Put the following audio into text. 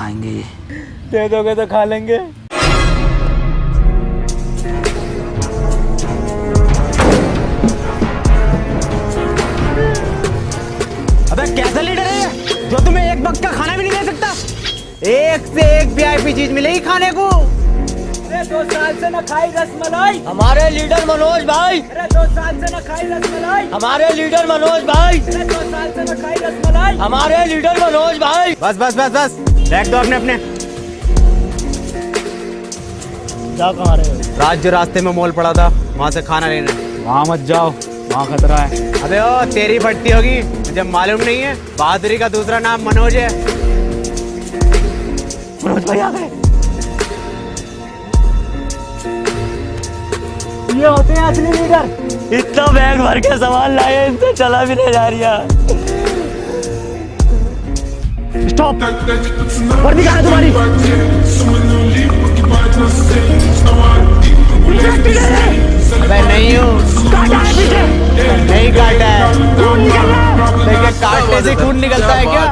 खाएंगे ये। दे दोगे तो खा लेंगे। अबे कैसा लीडर है ये जो तुम्हें एक वक्त का खाना भी नहीं दे सकता? एक से एक वीआईपी चीज मिलेगी खाने को। अरे 2 साल से न खाई रसमलाई। हमारे लीडर मनोज भाई। अरे 2 साल से न खाई रसमलाई। हमारे लीडर मनोज भाई। अरे 2 साल से न खाई रसमलाई। हमारे लीडर मनोज भाई। बस बस बस बस रख दो अपने अपने। जाओ कहाँ रहे हो? रात जो रास्ते में मॉल पड़ा था वहाँ से खाना लेना। वहाँ मत जाओ, वहाँ खतरा है। अबे ओ तेरी फटती होगी, मुझे मालूम नहीं है। बहादुरी का दूसरा नाम मनोज है। मनोज भाई आ गए। ये होते हैं असली लीडर। इतना बैग भर के सामान लाए, इनसे चला भी नहीं जा रहा। स्टॉप, वर्दी कहाँ है तुम्हारी? अबे नहीं हूँ। काटा है पीछे। नहीं काटा है। खून निकल रहा है। देखिए काटने से खून निकलता है क्या?